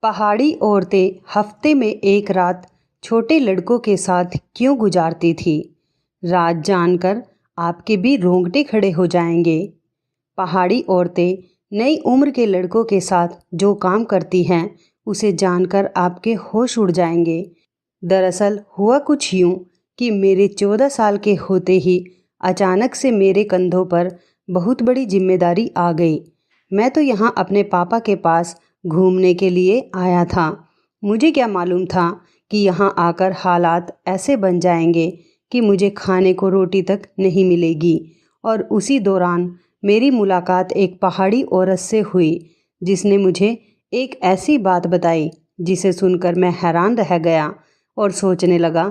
पहाड़ी औरतें हफ्ते में एक रात छोटे लड़कों के साथ क्यों गुजारती थी? राज जानकर आपके भी रोंगटे खड़े हो जाएंगे। पहाड़ी औरतें नई उम्र के लड़कों के साथ जो काम करती हैं उसे जानकर आपके होश उड़ जाएंगे। दरअसल हुआ कुछ यूं कि मेरे 14 साल के होते ही अचानक से मेरे कंधों पर बहुत बड़ी जिम्मेदारी आ गई। मैं तो यहाँ अपने पापा के पास घूमने के लिए आया था। मुझे क्या मालूम था कि यहाँ आकर हालात ऐसे बन जाएंगे कि मुझे खाने को रोटी तक नहीं मिलेगी। और उसी दौरान मेरी मुलाकात एक पहाड़ी औरत से हुई जिसने मुझे एक ऐसी बात बताई जिसे सुनकर मैं हैरान रह गया और सोचने लगा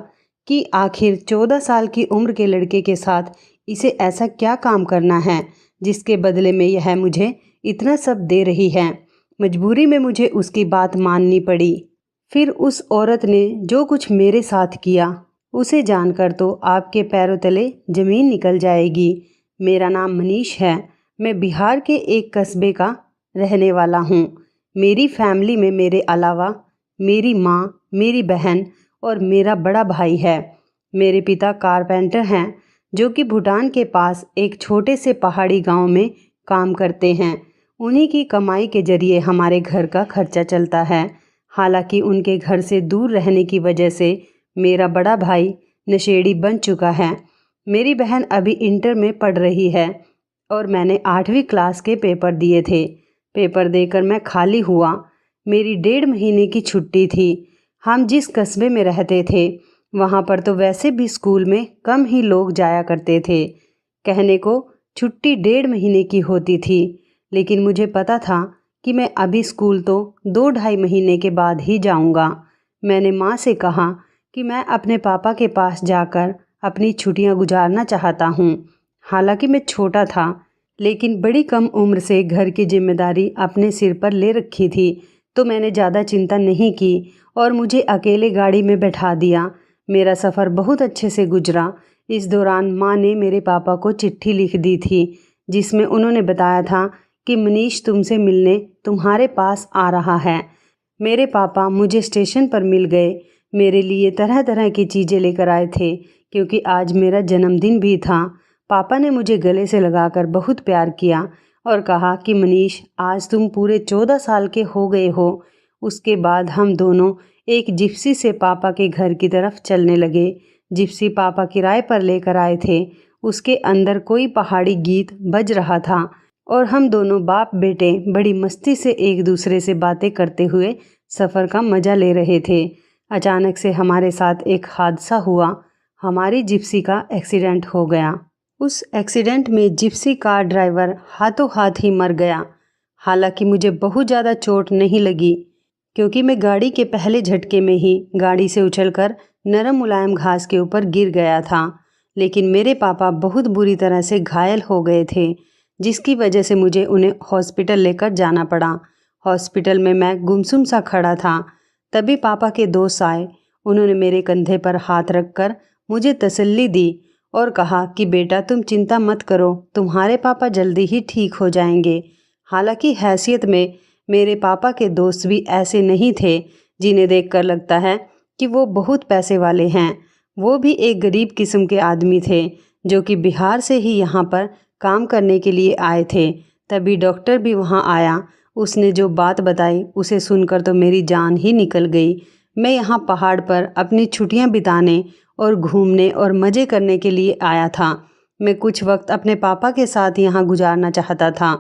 कि आखिर 14 साल की उम्र के लड़के के साथ इसे ऐसा क्या काम करना है जिसके बदले में यह मुझे इतना सब दे रही है। मजबूरी में मुझे उसकी बात माननी पड़ी। फिर उस औरत ने जो कुछ मेरे साथ किया उसे जानकर तो आपके पैरों तले ज़मीन निकल जाएगी। मेरा नाम मनीष है। मैं बिहार के एक कस्बे का रहने वाला हूँ। मेरी फैमिली में मेरे अलावा मेरी माँ, मेरी बहन और मेरा बड़ा भाई है। मेरे पिता कारपेंटर हैं जो कि भूटान के पास एक छोटे से पहाड़ी गांव में काम करते हैं। उन्हीं की कमाई के जरिए हमारे घर का खर्चा चलता है। हालांकि उनके घर से दूर रहने की वजह से मेरा बड़ा भाई नशेड़ी बन चुका है। मेरी बहन अभी इंटर में पढ़ रही है और मैंने 8वीं क्लास के पेपर दिए थे। पेपर देकर मैं खाली हुआ। मेरी 1.5 महीने की छुट्टी थी। हम जिस कस्बे में रहते थे वहाँ पर तो वैसे भी स्कूल में कम ही लोग जाया करते थे। कहने को छुट्टी 1.5 महीने की होती थी, लेकिन मुझे पता था कि मैं अभी स्कूल तो 2-2.5 महीने के बाद ही जाऊंगा। मैंने माँ से कहा कि मैं अपने पापा के पास जाकर अपनी छुट्टियां गुजारना चाहता हूँ। हालांकि मैं छोटा था, लेकिन बड़ी कम उम्र से घर की जिम्मेदारी अपने सिर पर ले रखी थी, तो मैंने ज़्यादा चिंता नहीं की और मुझे अकेले गाड़ी में बैठा दिया। मेरा सफ़र बहुत अच्छे से गुजरा। इस दौरान माँ ने मेरे पापा को चिट्ठी लिख दी थी जिसमें उन्होंने बताया था कि मनीष तुमसे मिलने तुम्हारे पास आ रहा है। मेरे पापा मुझे स्टेशन पर मिल गए। मेरे लिए तरह तरह की चीज़ें लेकर आए थे क्योंकि आज मेरा जन्मदिन भी था। पापा ने मुझे गले से लगाकर बहुत प्यार किया और कहा कि मनीष आज तुम पूरे 14 साल के हो गए हो। उसके बाद हम दोनों एक जिप्सी से पापा के घर की तरफ चलने लगे। जिप्सी पापा किराए पर लेकर आए थे। उसके अंदर कोई पहाड़ी गीत बज रहा था और हम दोनों बाप बेटे बड़ी मस्ती से एक दूसरे से बातें करते हुए सफ़र का मज़ा ले रहे थे। अचानक से हमारे साथ एक हादसा हुआ। हमारी जिप्सी का एक्सीडेंट हो गया। उस एक्सीडेंट में जिप्सी कार ड्राइवर हाथों हाथ ही मर गया। हालांकि मुझे बहुत ज़्यादा चोट नहीं लगी क्योंकि मैं गाड़ी के पहले झटके में ही गाड़ी से उछलकर नरम मुलायम घास के ऊपर गिर गया था। लेकिन मेरे पापा बहुत बुरी तरह से घायल हो गए थे, जिसकी वजह से मुझे उन्हें हॉस्पिटल लेकर जाना पड़ा। हॉस्पिटल में मैं गुमसुम सा खड़ा था। तभी पापा के दोस्त आए। उन्होंने मेरे कंधे पर हाथ रखकर मुझे तसल्ली दी और कहा कि बेटा तुम चिंता मत करो, तुम्हारे पापा जल्दी ही ठीक हो जाएंगे। हालांकि हैसियत में मेरे पापा के दोस्त भी ऐसे नहीं थे जिन्हें देखकर लगता है कि वो बहुत पैसे वाले हैं। वो भी एक गरीब किस्म के आदमी थे जो कि बिहार से ही यहाँ पर काम करने के लिए आए थे। तभी डॉक्टर भी वहाँ आया। उसने जो बात बताई उसे सुनकर तो मेरी जान ही निकल गई। मैं यहाँ पहाड़ पर अपनी छुट्टियाँ बिताने और घूमने और मज़े करने के लिए आया था। मैं कुछ वक्त अपने पापा के साथ यहाँ गुजारना चाहता था।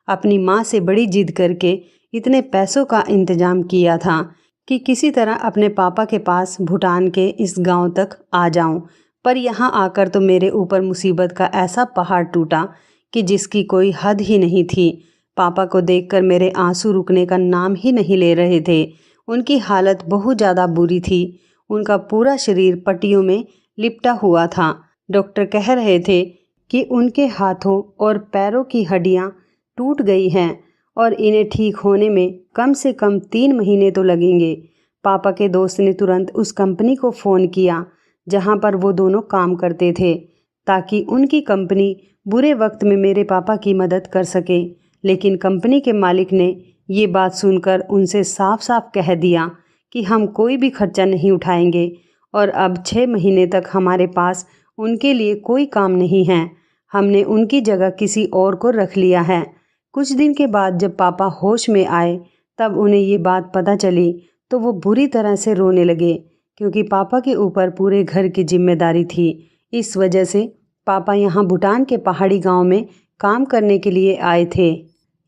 अपनी माँ से बड़ी जिद करके इतने पैसों का इंतज़ाम किया था कि किसी तरह अपने पापा के पास भूटान के इस गांव तक आ जाऊं। पर यहाँ आकर तो मेरे ऊपर मुसीबत का ऐसा पहाड़ टूटा कि जिसकी कोई हद ही नहीं थी। पापा को देखकर मेरे आंसू रुकने का नाम ही नहीं ले रहे थे। उनकी हालत बहुत ज़्यादा बुरी थी। उनका पूरा शरीर पट्टियों में लिपटा हुआ था। डॉक्टर कह रहे थे कि उनके हाथों और पैरों की हड्डियाँ टूट गई हैं और इन्हें ठीक होने में कम से कम 3 महीने तो लगेंगे। पापा के दोस्त ने तुरंत उस कंपनी को फ़ोन किया जहां पर वो दोनों काम करते थे, ताकि उनकी कंपनी बुरे वक्त में मेरे पापा की मदद कर सके। लेकिन कंपनी के मालिक ने ये बात सुनकर उनसे साफ साफ कह दिया कि हम कोई भी खर्चा नहीं उठाएंगे और अब 6 महीने तक हमारे पास उनके लिए कोई काम नहीं है। हमने उनकी जगह किसी और को रख लिया है। कुछ दिन के बाद जब पापा होश में आए तब उन्हें ये बात पता चली तो वो बुरी तरह से रोने लगे, क्योंकि पापा के ऊपर पूरे घर की जिम्मेदारी थी। इस वजह से पापा यहाँ भूटान के पहाड़ी गांव में काम करने के लिए आए थे।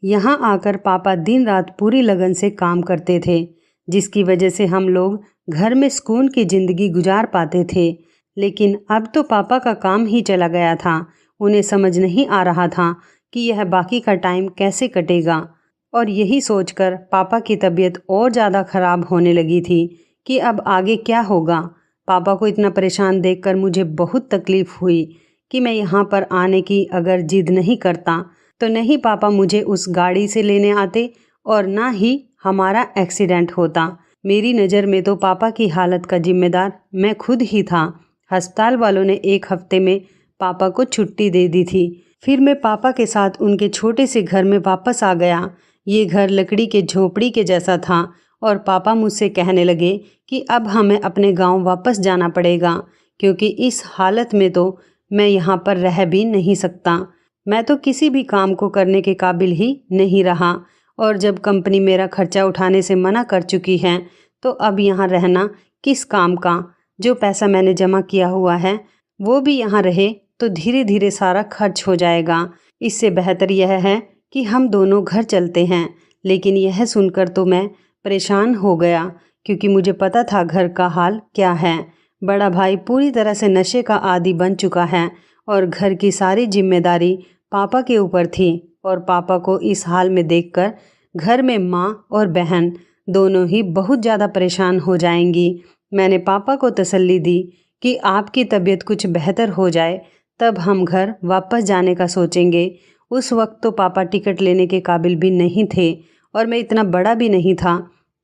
यहाँ आकर पापा दिन रात पूरी लगन से काम करते थे, जिसकी वजह से हम लोग घर में सुकून की ज़िंदगी गुजार पाते थे। लेकिन अब तो पापा का काम ही चला गया था। उन्हें समझ नहीं आ रहा था कि यह बाकी का टाइम कैसे कटेगा, और यही सोचकर पापा की तबीयत और ज़्यादा ख़राब होने लगी थी कि अब आगे क्या होगा। पापा को इतना परेशान देखकर मुझे बहुत तकलीफ़ हुई कि मैं यहाँ पर आने की अगर जिद नहीं करता तो नहीं पापा मुझे उस गाड़ी से लेने आते और ना ही हमारा एक्सीडेंट होता। मेरी नज़र में तो पापा की हालत का जिम्मेदार मैं खुद ही था। अस्पताल वालों ने 1 हफ्ते में पापा को छुट्टी दे दी थी। फिर मैं पापा के साथ उनके छोटे से घर में वापस आ गया। ये घर लकड़ी के झोपड़ी के जैसा था और पापा मुझसे कहने लगे कि अब हमें अपने गांव वापस जाना पड़ेगा, क्योंकि इस हालत में तो मैं यहाँ पर रह भी नहीं सकता। मैं तो किसी भी काम को करने के काबिल ही नहीं रहा, और जब कंपनी मेरा खर्चा उठाने से मना कर चुकी है तो अब यहाँ रहना किस काम का। जो पैसा मैंने जमा किया हुआ है वो भी यहाँ रहे तो धीरे धीरे सारा खर्च हो जाएगा। इससे बेहतर यह है कि हम दोनों घर चलते हैं। लेकिन यह सुनकर तो मैं परेशान हो गया, क्योंकि मुझे पता था घर का हाल क्या है। बड़ा भाई पूरी तरह से नशे का आदी बन चुका है और घर की सारी जिम्मेदारी पापा के ऊपर थी, और पापा को इस हाल में देखकर घर में माँ और बहन दोनों ही बहुत ज़्यादा परेशान हो जाएंगी। मैंने पापा को तसल्ली दी कि आपकी तबीयत कुछ बेहतर हो जाए तब हम घर वापस जाने का सोचेंगे। उस वक्त तो पापा टिकट लेने के काबिल भी नहीं थे और मैं इतना बड़ा भी नहीं था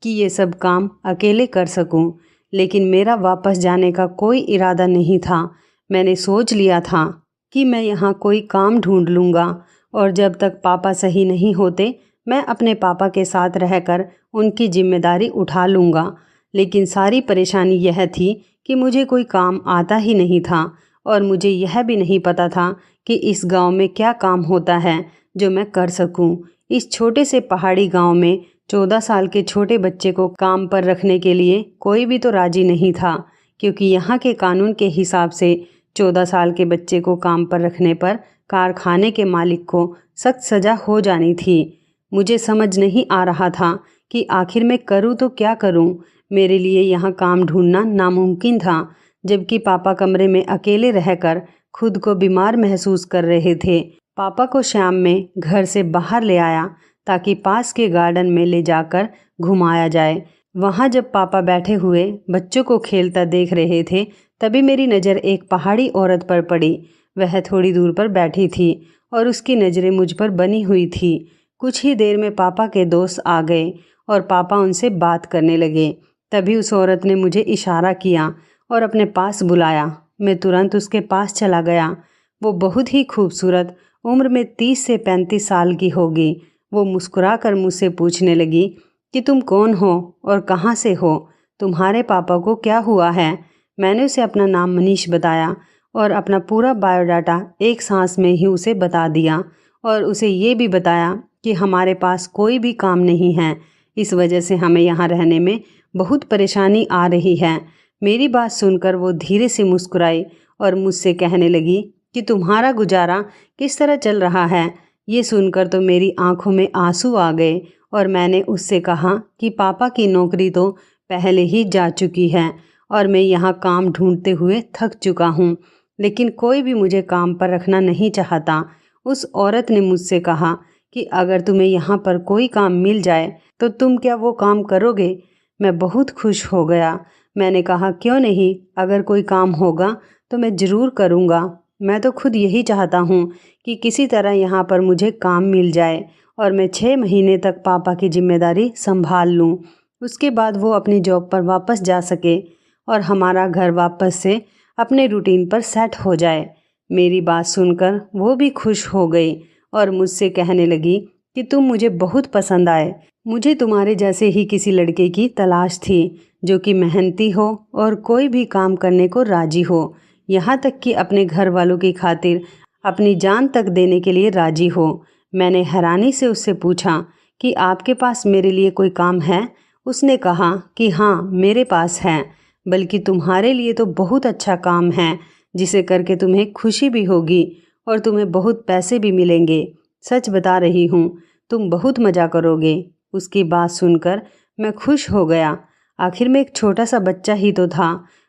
कि ये सब काम अकेले कर सकूं। लेकिन मेरा वापस जाने का कोई इरादा नहीं था। मैंने सोच लिया था कि मैं यहाँ कोई काम ढूंढ लूँगा, और जब तक पापा सही नहीं होते मैं अपने पापा के साथ रहकर उनकी जिम्मेदारी उठा लूँगा। लेकिन सारी परेशानी यह थी कि मुझे कोई काम आता ही नहीं था, और मुझे यह भी नहीं पता था कि इस गांव में क्या काम होता है जो मैं कर सकूं। इस छोटे से पहाड़ी गांव में 14 साल के छोटे बच्चे को काम पर रखने के लिए कोई भी तो राजी नहीं था, क्योंकि यहाँ के कानून के हिसाब से 14 साल के बच्चे को काम पर रखने पर कारखाने के मालिक को सख्त सज़ा हो जानी थी। मुझे समझ नहीं आ रहा था कि आखिर मैं करूँ तो क्या करूँ। मेरे लिए यहाँ काम ढूंढना नामुमकिन था, जबकि पापा कमरे में अकेले रहकर खुद को बीमार महसूस कर रहे थे। पापा को शाम में घर से बाहर ले आया ताकि पास के गार्डन में ले जाकर घुमाया जाए। वहाँ जब पापा बैठे हुए बच्चों को खेलता देख रहे थे तभी मेरी नज़र एक पहाड़ी औरत पर पड़ी। वह थोड़ी दूर पर बैठी थी और उसकी नज़रें मुझ पर बनी हुई थी। कुछ ही देर में पापा के दोस्त आ गए और पापा उनसे बात करने लगे। तभी उस औरत ने मुझे इशारा किया और अपने पास बुलाया। मैं तुरंत उसके पास चला गया। वो बहुत ही खूबसूरत, उम्र में 30 से 35 साल की होगी। वो मुस्कुराकर मुझसे पूछने लगी कि तुम कौन हो और कहाँ से हो, तुम्हारे पापा को क्या हुआ है। मैंने उसे अपना नाम मनीष बताया और अपना पूरा बायोडाटा एक सांस में ही उसे बता दिया, और उसे ये भी बताया कि हमारे पास कोई भी काम नहीं है, इस वजह से हमें यहाँ रहने में बहुत परेशानी आ रही है। मेरी बात सुनकर वो धीरे से मुस्कुराई और मुझसे कहने लगी कि तुम्हारा गुजारा किस तरह चल रहा है। ये सुनकर तो मेरी आंखों में आंसू आ गए और मैंने उससे कहा कि पापा की नौकरी तो पहले ही जा चुकी है और मैं यहाँ काम ढूंढते हुए थक चुका हूँ, लेकिन कोई भी मुझे काम पर रखना नहीं चाहता। उस औरत ने मुझसे कहा कि अगर तुम्हें यहाँ पर कोई काम मिल जाए तो तुम क्या वो काम करोगे। मैं बहुत खुश हो गया। मैंने कहा क्यों नहीं, अगर कोई काम होगा तो मैं ज़रूर करूँगा। मैं तो खुद यही चाहता हूँ कि किसी तरह यहाँ पर मुझे काम मिल जाए और मैं 6 महीने तक पापा की जिम्मेदारी संभाल लूँ। उसके बाद वो अपनी जॉब पर वापस जा सके और हमारा घर वापस से अपने रूटीन पर सेट हो जाए। मेरी बात सुनकर वो भी खुश हो गई और मुझसे कहने लगी कि तुम मुझे बहुत पसंद आए, मुझे तुम्हारे जैसे ही किसी लड़के की तलाश थी जो कि मेहनती हो और कोई भी काम करने को राजी हो, यहाँ तक कि अपने घर वालों की खातिर अपनी जान तक देने के लिए राजी हो। मैंने हैरानी से उससे पूछा कि आपके पास मेरे लिए कोई काम है? उसने कहा कि हाँ, मेरे पास है, बल्कि तुम्हारे लिए तो बहुत अच्छा काम है जिसे करके तुम्हें खुशी भी होगी और तुम्हें बहुत पैसे भी मिलेंगे। सच बता रही हूँ, तुम बहुत मज़ा करोगे। उसकी बात सुनकर मैं खुश हो गया। आखिर में एक छोटा सा बच्चा ही तो था।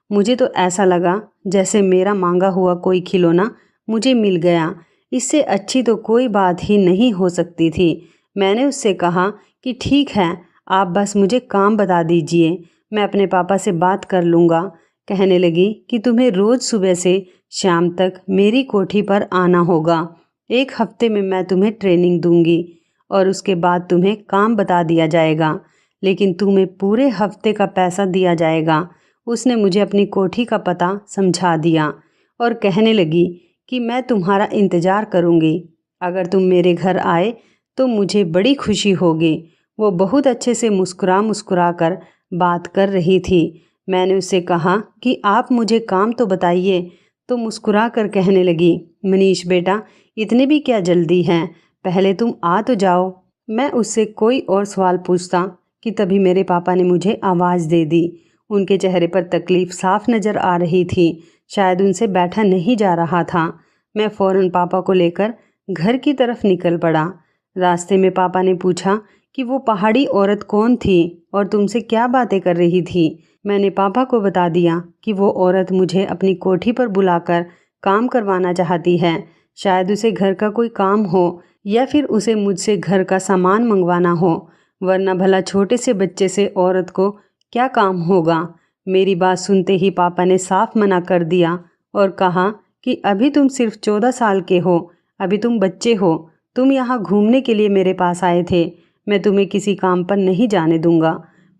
मुझे तो ऐसा लगा जैसे मेरा मांगा हुआ कोई खिलौना मुझे मिल गया। इससे अच्छी तो कोई बात ही नहीं हो सकती थी। मैंने उससे कहा कि ठीक है, आप बस मुझे काम बता दीजिए, मैं अपने पापा से बात कर लूँगा। कहने लगी कि तुम्हें रोज़ सुबह से शाम तक मेरी कोठी पर आना होगा। 1 हफ्ते में मैं तुम्हें ट्रेनिंग दूंगी और उसके बाद तुम्हें काम बता दिया जाएगा, लेकिन तुम्हें पूरे हफ्ते का पैसा दिया जाएगा। उसने मुझे अपनी कोठी का पता समझा दिया और कहने लगी कि मैं तुम्हारा इंतज़ार करूँगी। अगर तुम मेरे घर आए तो मुझे बड़ी खुशी होगी। वो बहुत अच्छे से मुस्कुरा मुस्कुरा कर बात कर रही थी। मैंने उससे कहा कि आप मुझे काम तो बताइए, तो मुस्कुरा कर कहने लगी, मनीष बेटा, इतनी भी क्या जल्दी है, पहले तुम आ तो जाओ। मैं उससे कोई और सवाल पूछता कि तभी मेरे पापा ने मुझे आवाज़ दे दी। उनके चेहरे पर तकलीफ़ साफ नज़र आ रही थी। शायद उनसे बैठा नहीं जा रहा था। मैं फ़ौरन पापा को लेकर घर की तरफ निकल पड़ा। रास्ते में पापा ने पूछा कि वो पहाड़ी औरत कौन थी और तुमसे क्या बातें कर रही थी। मैंने पापा को बता दिया कि वो औरत मुझे अपनी कोठी पर बुलाकर काम करवाना चाहती है। शायद उसे घर का कोई काम हो या फिर उसे मुझसे घर का सामान मंगवाना हो, वरना भला छोटे से बच्चे से औरत को क्या काम होगा। मेरी बात सुनते ही पापा ने साफ मना कर दिया और कहा कि अभी तुम सिर्फ 14 साल के हो, अभी तुम बच्चे हो, तुम यहाँ घूमने के लिए मेरे पास आए थे, मैं तुम्हें किसी काम पर नहीं जाने दूंगा।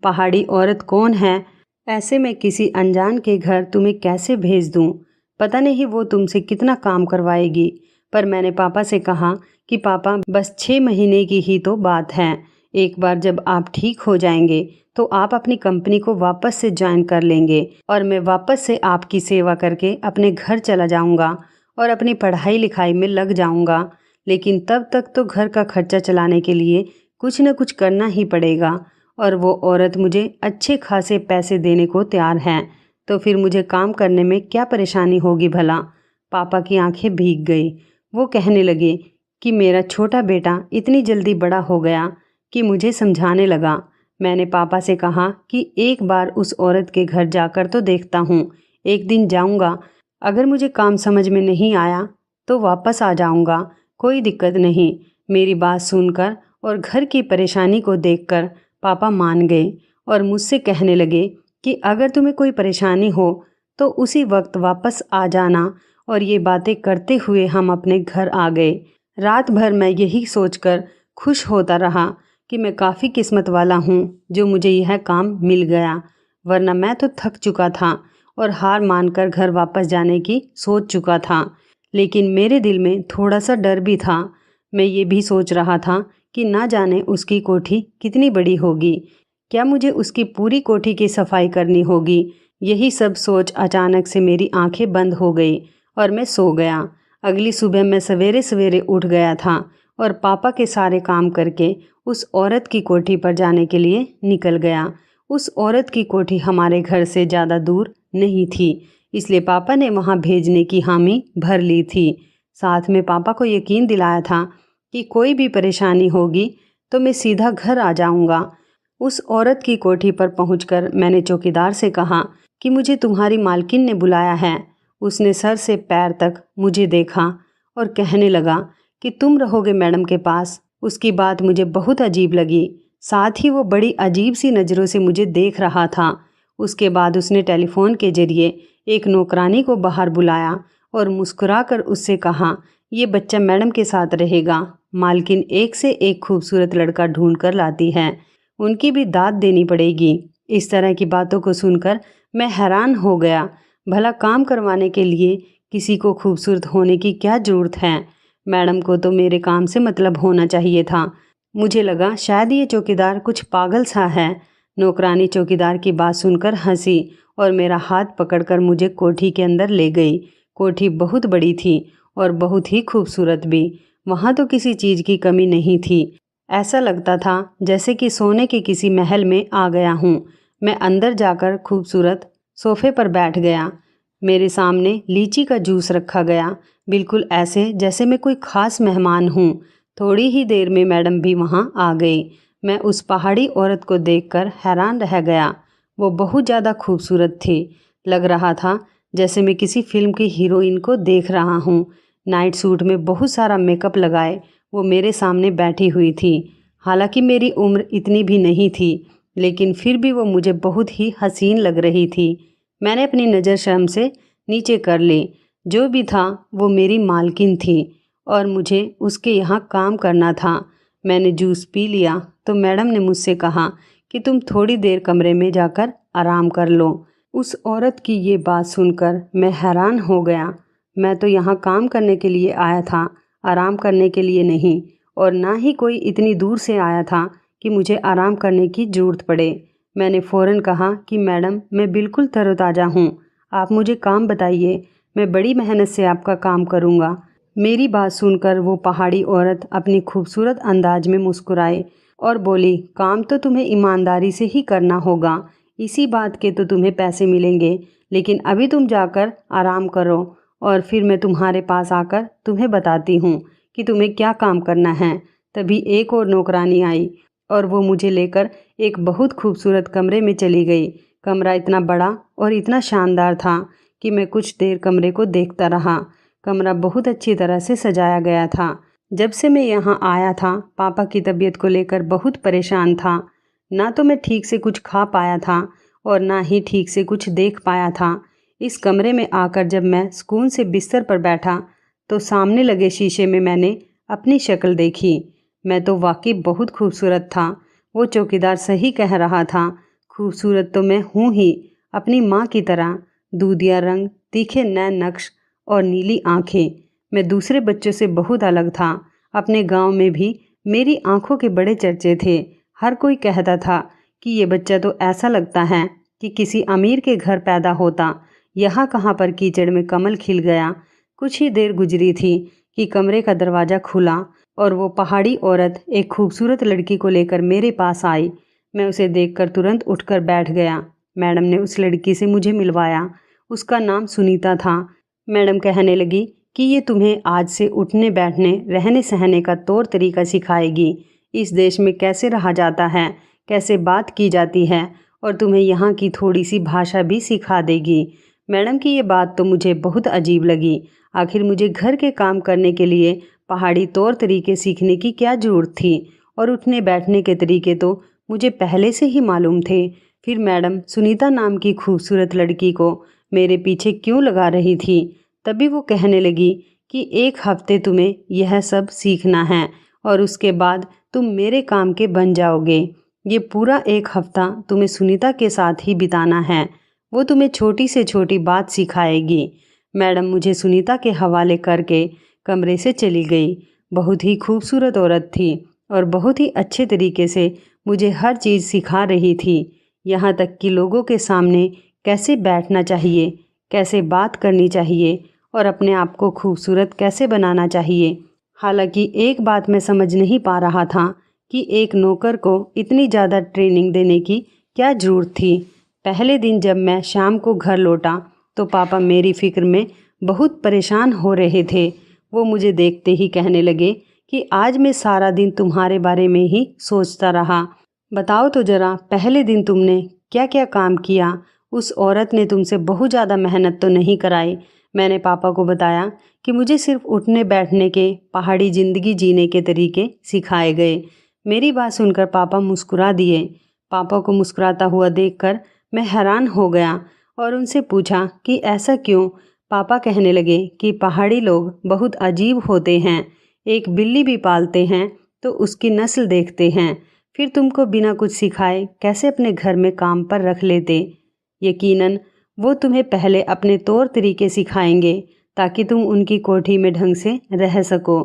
पहाड़ी औरत कौन है? ऐसे में किसी अनजान के घर तुम्हें कैसे भेज दूं? पता नहीं वो तुमसे कितना काम करवाएगी। पर मैंने पापा से कहा कि पापा, बस 6 महीने की ही तो बात है। एक बार जब आप ठीक हो जाएंगे तो आप अपनी कंपनी को वापस से ज्वाइन कर लेंगे और मैं वापस से आपकी सेवा करके अपने घर चला जाऊंगा और अपनी पढ़ाई लिखाई में लग जाऊंगा। लेकिन तब तक तो घर का खर्चा चलाने के लिए कुछ न कुछ करना ही पड़ेगा और वो औरत मुझे अच्छे खासे पैसे देने को तैयार है, तो फिर मुझे काम करने में क्या परेशानी होगी भला। पापा की आंखें भीग गई। वो कहने लगे कि मेरा छोटा बेटा इतनी जल्दी बड़ा हो गया कि मुझे समझाने लगा। मैंने पापा से कहा कि एक बार उस औरत के घर जाकर तो देखता हूँ, एक दिन जाऊँगा, अगर मुझे काम समझ में नहीं आया तो वापस आ जाऊँगा, कोई दिक्कत नहीं। मेरी बात सुनकर और घर की परेशानी को देखकर पापा मान गए और मुझसे कहने लगे कि अगर तुम्हें कोई परेशानी हो तो उसी वक्त वापस आ जाना। और ये बातें करते हुए हम अपने घर आ गए। रात भर मैं यही सोचकर खुश होता रहा कि मैं काफ़ी किस्मत वाला हूँ जो मुझे यह काम मिल गया, वरना मैं तो थक चुका था और हार मानकर घर वापस जाने की सोच चुका था। लेकिन मेरे दिल में थोड़ा सा डर भी था। मैं ये भी सोच रहा था कि ना जाने उसकी कोठी कितनी बड़ी होगी, क्या मुझे उसकी पूरी कोठी की सफाई करनी होगी। यही सब सोच अचानक से मेरी आंखें बंद हो गई और मैं सो गया। अगली सुबह मैं सवेरे सवेरे उठ गया था और पापा के सारे काम करके उस औरत की कोठी पर जाने के लिए निकल गया। उस औरत की कोठी हमारे घर से ज़्यादा दूर नहीं थी, इसलिए पापा ने वहाँ भेजने की हामी भर ली थी। साथ में पापा को यकीन दिलाया था कि कोई भी परेशानी होगी तो मैं सीधा घर आ जाऊँगा। उस औरत की कोठी पर पहुंचकर मैंने चौकीदार से कहा कि मुझे तुम्हारी मालकिन ने बुलाया है। उसने सर से पैर तक मुझे देखा और कहने लगा कि तुम रहोगे मैडम के पास। उसकी बात मुझे बहुत अजीब लगी, साथ ही वो बड़ी अजीब सी नज़रों से मुझे देख रहा था। उसके बाद उसने टेलीफोन के जरिए एक नौकरानी को बाहर बुलाया और मुस्कुराकर उससे कहा, ये बच्चा मैडम के साथ रहेगा। मालकिन एक से एक खूबसूरत लड़का ढूंढ कर लाती है, उनकी भी दाद देनी पड़ेगी। इस तरह की बातों को सुनकर मैं हैरान हो गया। भला काम करवाने के लिए किसी को खूबसूरत होने की क्या ज़रूरत है? मैडम को तो मेरे काम से मतलब होना चाहिए था। मुझे लगा शायद ये चौकीदार कुछ पागल सा है। नौकरानी चौकीदार की बात सुनकर हंसी और मेरा हाथ पकड़कर मुझे कोठी के अंदर ले गई। कोठी बहुत बड़ी थी और बहुत ही खूबसूरत भी। वहाँ तो किसी चीज़ की कमी नहीं थी। ऐसा लगता था जैसे कि सोने के किसी महल में आ गया हूँ। मैं अंदर जाकर खूबसूरत सोफे पर बैठ गया। मेरे सामने लीची का जूस रखा गया, बिल्कुल ऐसे जैसे मैं कोई ख़ास मेहमान हूँ। थोड़ी ही देर में मैडम भी वहाँ आ गई। मैं उस पहाड़ी औरत को देखकर हैरान रह गया। वो बहुत ज़्यादा खूबसूरत थी। लग रहा था जैसे मैं किसी फिल्म की हीरोइन को देख रहा हूँ। नाइट सूट में बहुत सारा मेकअप लगाए वो मेरे सामने बैठी हुई थी। हालांकि मेरी उम्र इतनी भी नहीं थी, लेकिन फिर भी वो मुझे बहुत ही हसीन लग रही थी। मैंने अपनी नज़र शर्म से नीचे कर ली। जो भी था वो मेरी मालकिन थी और मुझे उसके यहाँ काम करना था। मैंने जूस पी लिया तो मैडम ने मुझसे कहा कि तुम थोड़ी देर कमरे में जाकर आराम कर लो। उस औरत की ये बात सुनकर मैं हैरान हो गया। मैं तो यहाँ काम करने के लिए आया था, आराम करने के लिए नहीं, और ना ही कोई इतनी दूर से आया था कि मुझे आराम करने की ज़रूरत पड़े। मैंने फ़ौरन कहा कि मैडम मैं बिल्कुल तरोताज़ा हूँ, आप मुझे काम बताइए, मैं बड़ी मेहनत से आपका काम करूँगा। मेरी बात सुनकर वो पहाड़ी औरत अपनी खूबसूरत अंदाज में मुस्कुराई और बोली, काम तो तुम्हें ईमानदारी से ही करना होगा, इसी बात के तो तुम्हें पैसे मिलेंगे, लेकिन अभी तुम जाकर आराम करो और फिर मैं तुम्हारे पास आकर तुम्हें बताती हूँ कि तुम्हें क्या काम करना है। तभी एक और नौकरानी आई और वो मुझे लेकर एक बहुत खूबसूरत कमरे में चली गई। कमरा इतना बड़ा और इतना शानदार था कि मैं कुछ देर कमरे को देखता रहा। कमरा बहुत अच्छी तरह से सजाया गया था। जब से मैं यहाँ आया था पापा की तबीयत को लेकर बहुत परेशान था। ना तो मैं ठीक से कुछ खा पाया था और ना ही ठीक से कुछ देख पाया था। इस कमरे में आकर जब मैं सुकून से बिस्तर पर बैठा तो सामने लगे शीशे में मैंने अपनी शक्ल देखी। मैं तो वाकई बहुत खूबसूरत था। वो चौकीदार सही कह रहा था, खूबसूरत तो मैं हूँ ही, अपनी माँ की तरह। दूधिया रंग, तीखे नैन नक्श और नीली आंखें। मैं दूसरे बच्चों से बहुत अलग था। अपने गांव में भी मेरी आंखों के बड़े चर्चे थे। हर कोई कहता था कि ये बच्चा तो ऐसा लगता है कि किसी अमीर के घर पैदा होता। यहाँ कहाँ पर कीचड़ में कमल खिल गया। कुछ ही देर गुजरी थी कि कमरे का दरवाज़ा खुला और वो पहाड़ी औरत एक खूबसूरत लड़की को लेकर मेरे पास आई। मैं उसे देखकर तुरंत उठकर बैठ गया। मैडम ने उस लड़की से मुझे मिलवाया। उसका नाम सुनीता था। मैडम कहने लगी कि ये तुम्हें आज से उठने बैठने रहने सहने का तौर तरीका सिखाएगी, इस देश में कैसे रहा जाता है, कैसे बात की जाती है, और तुम्हें यहाँ की थोड़ी सी भाषा भी सिखा देगी। मैडम की ये बात तो मुझे बहुत अजीब लगी। आखिर मुझे घर के काम करने के लिए पहाड़ी तौर तरीके सीखने की क्या ज़रूरत थी, और उठने बैठने के तरीके तो मुझे पहले से ही मालूम थे। फिर मैडम सुनीता नाम की खूबसूरत लड़की को मेरे पीछे क्यों लगा रही थी। तभी वो कहने लगी कि एक हफ्ते तुम्हें यह सब सीखना है और उसके बाद तुम मेरे काम के बन जाओगे। ये पूरा एक हफ्ता तुम्हें सुनीता के साथ ही बिताना है। वो तुम्हें छोटी से छोटी बात सिखाएगी। मैडम मुझे सुनीता के हवाले करके कमरे से चली गई। बहुत ही खूबसूरत औरत थी और बहुत ही अच्छे तरीके से मुझे हर चीज़ सिखा रही थी। यहाँ तक कि लोगों के सामने कैसे बैठना चाहिए, कैसे बात करनी चाहिए और अपने आप को खूबसूरत कैसे बनाना चाहिए। हालांकि एक बात मैं समझ नहीं पा रहा था कि एक नौकर को इतनी ज़्यादा ट्रेनिंग देने की क्या ज़रूरत थी। पहले दिन जब मैं शाम को घर लौटा तो पापा मेरी फ़िक्र में बहुत परेशान हो रहे थे। वो मुझे देखते ही कहने लगे कि आज मैं सारा दिन तुम्हारे बारे में ही सोचता रहा। बताओ तो ज़रा, पहले दिन तुमने क्या क्या काम किया। उस औरत ने तुमसे बहुत ज़्यादा मेहनत तो नहीं कराई। मैंने पापा को बताया कि मुझे सिर्फ उठने बैठने के, पहाड़ी ज़िंदगी जीने के तरीके सिखाए गए। मेरी बात सुनकर पापा मुस्कुरा दिए। पापा को मुस्कुराता हुआ देखकर मैं हैरान हो गया और उनसे पूछा कि ऐसा क्यों। पापा कहने लगे कि पहाड़ी लोग बहुत अजीब होते हैं। एक बिल्ली भी पालते हैं तो उसकी नस्ल देखते हैं, फिर तुमको बिना कुछ सिखाए कैसे अपने घर में काम पर रख लेते। यकीनन वो तुम्हें पहले अपने तौर तरीके सिखाएंगे ताकि तुम उनकी कोठी में ढंग से रह सको।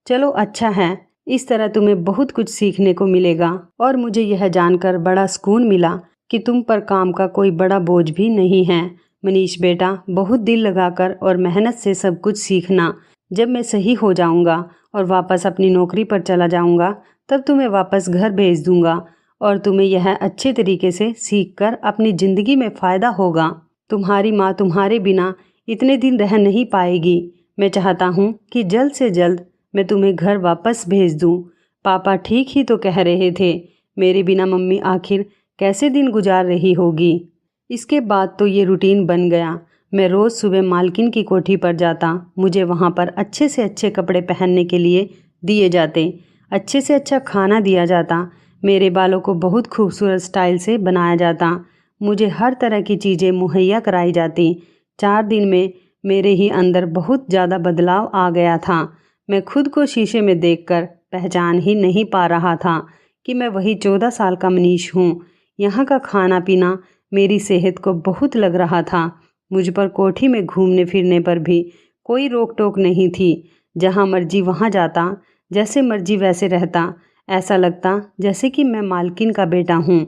चलो अच्छा है, इस तरह तुम्हें बहुत कुछ सीखने को मिलेगा और मुझे यह जानकर बड़ा सुकून मिला कि तुम पर काम का कोई बड़ा बोझ भी नहीं है। मनीष बेटा, बहुत दिल लगाकर और मेहनत से सब कुछ सीखना। जब मैं सही हो जाऊंगा और वापस अपनी नौकरी पर चला जाऊंगा तब तुम्हें वापस घर भेज दूंगा और तुम्हें यह अच्छे तरीके से सीखकर अपनी ज़िंदगी में फ़ायदा होगा। तुम्हारी माँ तुम्हारे बिना इतने दिन रह नहीं पाएगी। मैं चाहता हूँ कि जल्द से जल्द मैं तुम्हें घर वापस भेज दूँ। पापा ठीक ही तो कह रहे थे, मेरे बिना मम्मी आखिर कैसे दिन गुजार रही होगी। इसके बाद तो ये रूटीन बन गया। मैं रोज़ सुबह मालकिन की कोठी पर जाता। मुझे वहाँ पर अच्छे से अच्छे कपड़े पहनने के लिए दिए जाते, अच्छे से अच्छा खाना दिया जाता, मेरे बालों को बहुत खूबसूरत स्टाइल से बनाया जाता, मुझे हर तरह की चीज़ें मुहैया कराई जाती। 4 दिन में मेरे ही अंदर बहुत ज़्यादा बदलाव आ गया था। मैं खुद को शीशे में देखकर पहचान ही नहीं पा रहा था कि मैं वही 14 साल का मनीष हूँ। यहाँ का खाना पीना मेरी सेहत को बहुत लग रहा था। मुझ पर कोठी में घूमने फिरने पर भी कोई रोक टोक नहीं थी। जहाँ मर्जी वहाँ जाता, जैसे मर्जी वैसे रहता। ऐसा लगता जैसे कि मैं मालकिन का बेटा हूँ।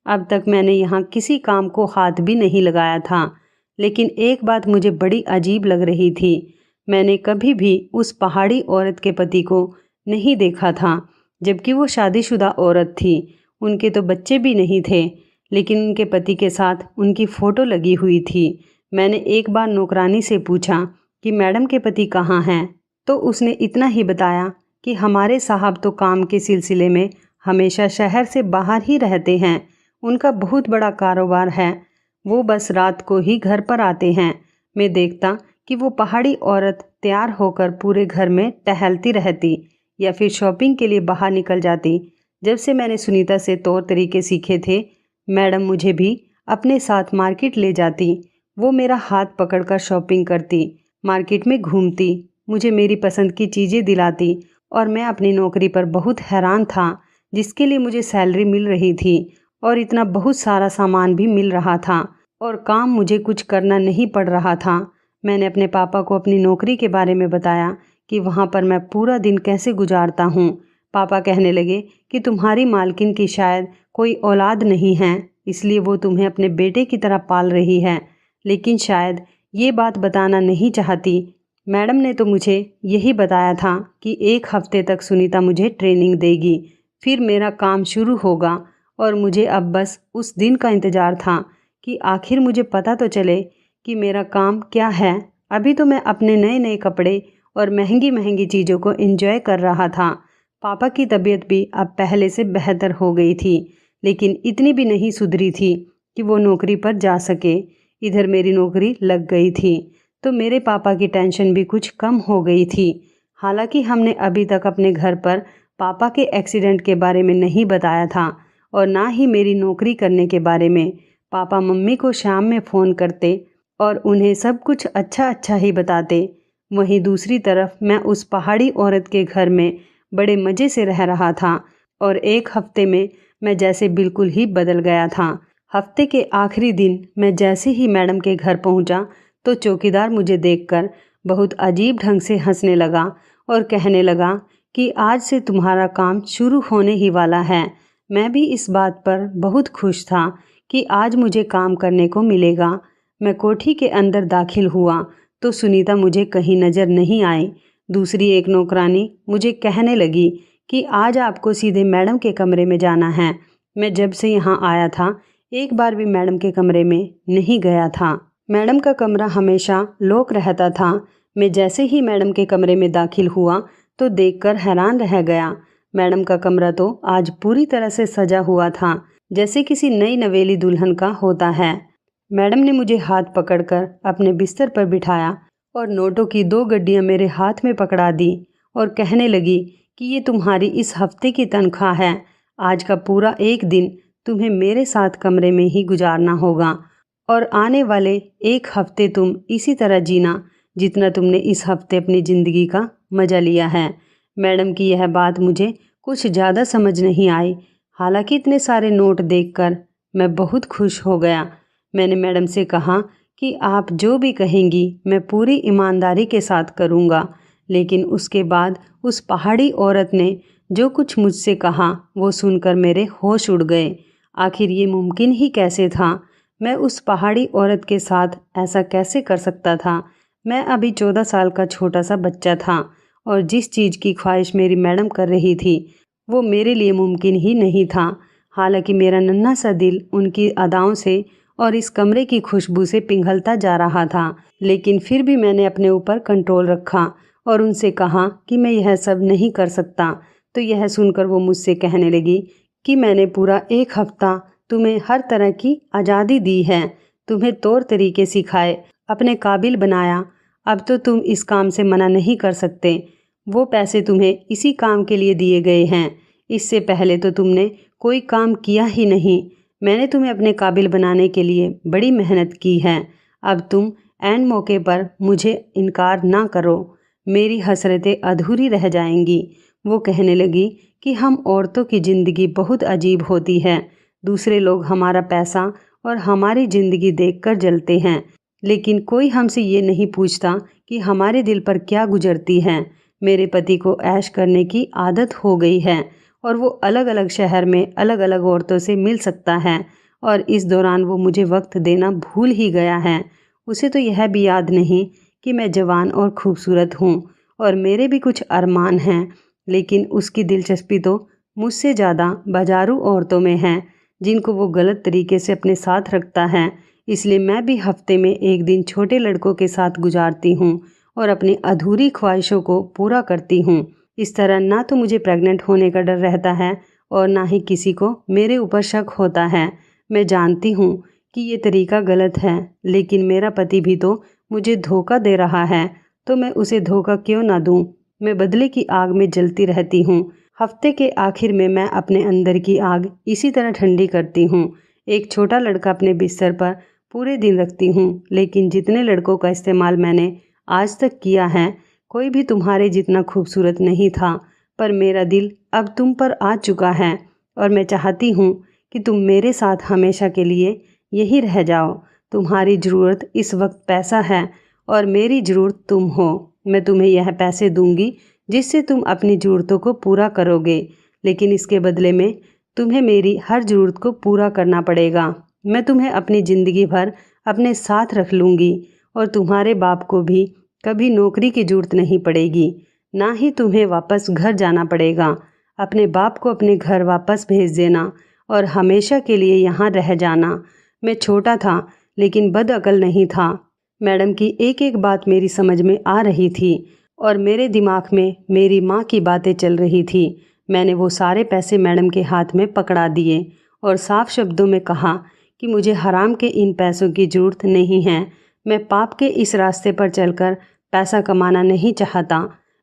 अब तक मैंने यहाँ किसी काम को हाथ भी नहीं लगाया था, लेकिन एक बात मुझे बड़ी अजीब लग रही थी। मैंने कभी भी उस पहाड़ी औरत के पति को नहीं देखा था, जबकि वो शादीशुदा औरत थी। उनके तो बच्चे भी नहीं थे, लेकिन उनके पति के साथ उनकी फ़ोटो लगी हुई थी। मैंने एक बार नौकरानी से पूछा कि मैडम के पति कहाँ हैं, तो उसने इतना ही बताया कि हमारे साहब तो काम के सिलसिले में हमेशा शहर से बाहर ही रहते हैं। उनका बहुत बड़ा कारोबार है, वो बस रात को ही घर पर आते हैं। मैं देखता कि वो पहाड़ी औरत तैयार होकर पूरे घर में टहलती रहती या फिर शॉपिंग के लिए बाहर निकल जाती। जब से मैंने सुनीता से तौर तरीके सीखे थे, मैडम मुझे भी अपने साथ मार्केट ले जाती। वो मेरा हाथ पकड़कर शॉपिंग करती, मार्केट में घूमती, मुझे मेरी पसंद की चीज़ें दिलाती और मैं अपनी नौकरी पर बहुत हैरान था, जिसके लिए मुझे सैलरी मिल रही थी और इतना बहुत सारा सामान भी मिल रहा था और काम मुझे कुछ करना नहीं पड़ रहा था। मैंने अपने पापा को अपनी नौकरी के बारे में बताया कि वहाँ पर मैं पूरा दिन कैसे गुजारता हूँ। पापा कहने लगे कि तुम्हारी मालकिन की शायद कोई औलाद नहीं है, इसलिए वो तुम्हें अपने बेटे की तरह पाल रही है, लेकिन शायद ये बात बताना नहीं चाहती। मैडम ने तो मुझे यही बताया था कि 1 हफ्ते तक सुनीता मुझे ट्रेनिंग देगी, फिर मेरा काम शुरू होगा और मुझे अब बस उस दिन का इंतज़ार था कि आखिर मुझे पता तो चले कि मेरा काम क्या है। अभी तो मैं अपने नए नए कपड़े और महंगी महंगी चीज़ों को एंजॉय कर रहा था। पापा की तबीयत भी अब पहले से बेहतर हो गई थी, लेकिन इतनी भी नहीं सुधरी थी कि वो नौकरी पर जा सके। इधर मेरी नौकरी लग गई थी तो मेरे पापा की टेंशन भी कुछ कम हो गई थी। हालांकि हमने अभी तक अपने घर पर पापा के एक्सीडेंट के बारे में नहीं बताया था और ना ही मेरी नौकरी करने के बारे में। पापा मम्मी को शाम में फ़ोन करते और उन्हें सब कुछ अच्छा अच्छा ही बताते। वहीं दूसरी तरफ मैं उस पहाड़ी औरत के घर में बड़े मज़े से रह रहा था और 1 हफ्ते में मैं जैसे बिल्कुल ही बदल गया था। हफ्ते के आखिरी दिन मैं जैसे ही मैडम के घर पहुंचा तो चौकीदार मुझे देखकर बहुत अजीब ढंग से हंसने लगा और कहने लगा कि आज से तुम्हारा काम शुरू होने ही वाला है। मैं भी इस बात पर बहुत खुश था कि आज मुझे काम करने को मिलेगा। मैं कोठी के अंदर दाखिल हुआ तो सुनीता मुझे कहीं नज़र नहीं आई। दूसरी एक नौकरानी मुझे कहने लगी कि आज आपको सीधे मैडम के कमरे में जाना है। मैं जब से यहाँ आया था एक बार भी मैडम के कमरे में नहीं गया था। मैडम का कमरा हमेशा लॉक रहता था। मैं जैसे ही मैडम के कमरे में दाखिल हुआ तो देखकर हैरान रह गया। मैडम का कमरा तो आज पूरी तरह से सजा हुआ था, जैसे किसी नई नवेली दुल्हन का होता है। मैडम ने मुझे हाथ पकड़कर अपने बिस्तर पर बिठाया और नोटों की 2 गड्डियाँ मेरे हाथ में पकड़ा दी और कहने लगी कि ये तुम्हारी इस हफ्ते की तनख्वाह है। आज का पूरा 1 दिन तुम्हें मेरे साथ कमरे में ही गुजारना होगा और आने वाले 1 हफ्ते तुम इसी तरह जीना जितना तुमने इस हफ्ते अपनी ज़िंदगी का मज़ा लिया है। मैडम की यह बात मुझे कुछ ज़्यादा समझ नहीं आई। हालांकि इतने सारे नोट देखकर मैं बहुत खुश हो गया। मैंने मैडम से कहा कि आप जो भी कहेंगी मैं पूरी ईमानदारी के साथ करूँगा। लेकिन उसके बाद उस पहाड़ी औरत ने जो कुछ मुझसे कहा वो सुनकर मेरे होश उड़ गए। आखिर ये मुमकिन ही कैसे था? मैं उस पहाड़ी औरत के साथ ऐसा कैसे कर सकता था? मैं अभी 14 साल का छोटा सा बच्चा था और जिस चीज़ की ख्वाहिश मेरी मैडम कर रही थी वो मेरे लिए मुमकिन ही नहीं था। हालांकि मेरा नन्हा सा दिल उनकी अदाओं से और इस कमरे की खुशबू से पिघलता जा रहा था, लेकिन फिर भी मैंने अपने ऊपर कंट्रोल रखा और उनसे कहा कि मैं यह सब नहीं कर सकता। तो यह सुनकर वो मुझसे कहने लगी कि मैंने पूरा 1 हफ्ता तुम्हें हर तरह की आज़ादी दी है, तुम्हें तौर तरीके सिखाए, अपने काबिल बनाया। अब तो तुम इस काम से मना नहीं कर सकते। वो पैसे तुम्हें इसी काम के लिए दिए गए हैं। इससे पहले तो तुमने कोई काम किया ही नहीं। मैंने तुम्हें अपने काबिल बनाने के लिए बड़ी मेहनत की है। अब तुम ऐन मौके पर मुझे इनकार ना करो, मेरी हसरतें अधूरी रह जाएंगी। वो कहने लगी कि हम औरतों की ज़िंदगी बहुत अजीब होती है। दूसरे लोग हमारा पैसा और हमारी ज़िंदगी देखकर जलते हैं, लेकिन कोई हमसे ये नहीं पूछता कि हमारे दिल पर क्या गुजरती है। मेरे पति को ऐश करने की आदत हो गई है और वो अलग अलग शहर में अलग अलग औरतों से मिल सकता है और इस दौरान वो मुझे वक्त देना भूल ही गया है। उसे तो यह भी याद नहीं कि मैं जवान और खूबसूरत हूँ और मेरे भी कुछ अरमान हैं, लेकिन उसकी दिलचस्पी तो मुझसे ज़्यादा बाजारू औरतों में है जिनको वो गलत तरीके से अपने साथ रखता है। इसलिए मैं भी हफ्ते में 1 दिन छोटे लड़कों के साथ गुजारती हूँ और अपनी अधूरी ख्वाहिशों को पूरा करती हूँ। इस तरह ना तो मुझे प्रेग्नेंट होने का डर रहता है और ना ही किसी को मेरे ऊपर शक होता है। मैं जानती हूँ कि ये तरीका गलत है, लेकिन मेरा पति भी तो मुझे धोखा दे रहा है, तो मैं उसे धोखा क्यों ना दूँ? मैं बदले की आग में जलती रहती हूँ। हफ्ते के आखिर में मैं अपने अंदर की आग इसी तरह ठंडी करती हूँ। एक छोटा लड़का अपने बिस्तर पर पूरे दिन रखती हूँ, लेकिन जितने लड़कों का इस्तेमाल मैंने आज तक किया है, कोई भी तुम्हारे जितना खूबसूरत नहीं था। पर मेरा दिल अब तुम पर आ चुका है और मैं चाहती हूँ कि तुम मेरे साथ हमेशा के लिए यही रह जाओ। तुम्हारी ज़रूरत इस वक्त पैसा है और मेरी ज़रूरत तुम हो। मैं तुम्हें यह पैसे दूंगी जिससे तुम अपनी ज़रूरतों को पूरा करोगे, लेकिन इसके बदले में तुम्हें मेरी हर ज़रूरत को पूरा करना पड़ेगा। मैं तुम्हें अपनी ज़िंदगी भर अपने साथ रख लूँगी और तुम्हारे बाप को भी कभी नौकरी की ज़रूरत नहीं पड़ेगी, ना ही तुम्हें वापस घर जाना पड़ेगा। अपने बाप को अपने घर वापस भेज देना और हमेशा के लिए यहाँ रह जाना। मैं छोटा था लेकिन बदअकल नहीं था। मैडम की एक एक बात मेरी समझ में आ रही थी और मेरे दिमाग में मेरी माँ की बातें चल रही थी। मैंने वो सारे पैसे मैडम के हाथ में पकड़ा दिए और साफ शब्दों में कहा कि मुझे हराम के इन पैसों की ज़रूरत नहीं है। मैं पाप के इस रास्ते पर चलकर पैसा कमाना नहीं चाहता।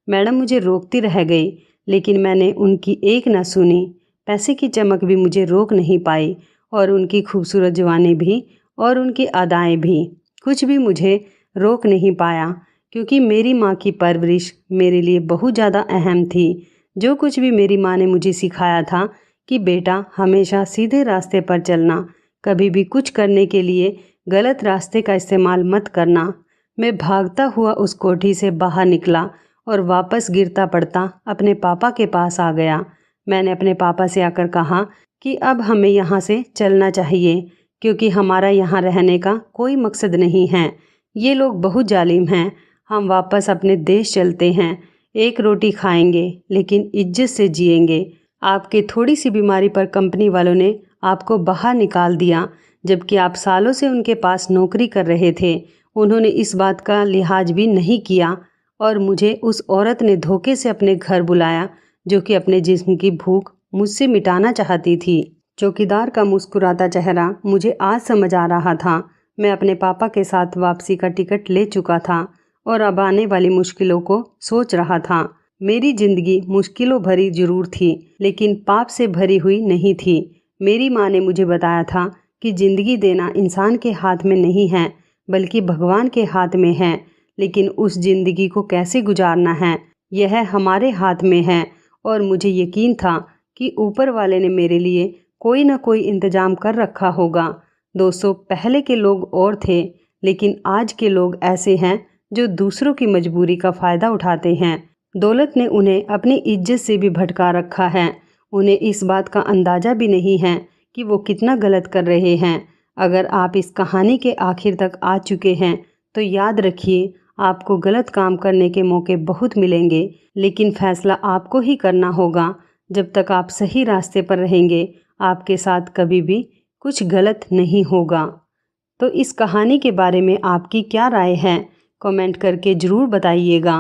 मैडम मुझे रोकती रह गई, लेकिन मैंने उनकी एक न सुनी। पैसे की चमक भी मुझे रोक नहीं पाई और उनकी खूबसूरत जवानी भी और उनकी अदाएँ भी, कुछ भी मुझे रोक नहीं पाया, क्योंकि मेरी माँ की परवरिश मेरे लिए बहुत ज़्यादा अहम थी। जो कुछ भी मेरी माँ ने मुझे सिखाया था कि बेटा हमेशा सीधे रास्ते पर चलना, कभी भी कुछ करने के लिए गलत रास्ते का इस्तेमाल मत करना। मैं भागता हुआ उस कोठी से बाहर निकला और वापस गिरता पड़ता अपने पापा के पास आ गया। मैंने अपने पापा से आकर कहा कि अब हमें यहाँ से चलना चाहिए, क्योंकि हमारा यहाँ रहने का कोई मकसद नहीं है। ये लोग बहुत जालिम हैं। हम वापस अपने देश चलते हैं। एक रोटी खाएंगे लेकिन इज्जत से जिएंगे। आपके थोड़ी सी बीमारी पर कंपनी वालों ने आपको बाहर निकाल दिया, जबकि आप सालों से उनके पास नौकरी कर रहे थे। उन्होंने इस बात का लिहाज भी नहीं किया और मुझे उस औरत ने धोखे से अपने घर बुलाया, जो कि अपने जिस्म की भूख मुझसे मिटाना चाहती थी। चौकीदार का मुस्कुराता चेहरा मुझे आज समझ आ रहा था। मैं अपने पापा के साथ वापसी का टिकट ले चुका था और अब आने वाली मुश्किलों को सोच रहा था। मेरी जिंदगी मुश्किलों भरी जरूर थी, लेकिन पाप से भरी हुई नहीं थी। मेरी माँ ने मुझे बताया था कि जिंदगी देना इंसान के हाथ में नहीं है, बल्कि भगवान के हाथ में है। लेकिन उस जिंदगी को कैसे गुजारना है, यह हमारे हाथ में है। और मुझे यकीन था कि ऊपर वाले ने मेरे लिए कोई ना कोई इंतजाम कर रखा होगा। दोस्तों, पहले के लोग और थे, लेकिन आज के लोग ऐसे हैं जो दूसरों की मजबूरी का फ़ायदा उठाते हैं। दौलत ने उन्हें अपनी इज्जत से भी भटका रखा है। उन्हें इस बात का अंदाज़ा भी नहीं है कि वो कितना गलत कर रहे हैं। अगर आप इस कहानी के आखिर तक आ चुके हैं तो याद रखिए, आपको गलत काम करने के मौके बहुत मिलेंगे, लेकिन फ़ैसला आपको ही करना होगा। जब तक आप सही रास्ते पर रहेंगे, आपके साथ कभी भी कुछ गलत नहीं होगा। तो इस कहानी के बारे में आपकी क्या राय है, कमेंट करके ज़रूर बताइएगा।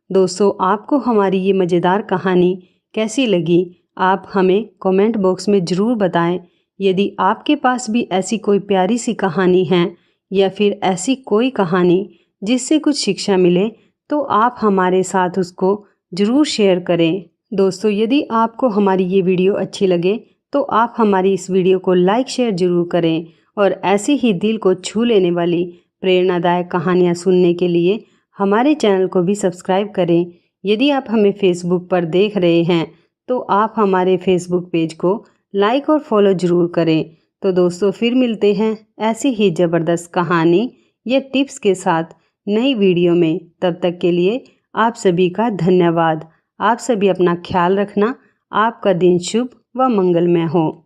दोस्तों, आपको हमारी ये मज़ेदार कहानी कैसी लगी, आप हमें कमेंट बॉक्स में ज़रूर बताएं। यदि आपके पास भी ऐसी कोई प्यारी सी कहानी है या फिर ऐसी कोई कहानी जिससे कुछ शिक्षा मिले, तो आप हमारे साथ उसको ज़रूर शेयर करें। दोस्तों, यदि आपको हमारी ये वीडियो अच्छी लगे तो आप हमारी इस वीडियो को लाइक शेयर ज़रूर करें और ऐसे ही दिल को छू लेने वाली प्रेरणादायक कहानियाँ सुनने के लिए हमारे चैनल को भी सब्सक्राइब करें। यदि आप हमें फेसबुक पर देख रहे हैं तो आप हमारे फेसबुक पेज को लाइक और फॉलो ज़रूर करें। तो दोस्तों, फिर मिलते हैं ऐसी ही ज़बरदस्त कहानी या टिप्स के साथ नई वीडियो में। तब तक के लिए आप सभी का धन्यवाद। आप सभी अपना ख्याल रखना। आपका दिन शुभ व मंगलमय हो।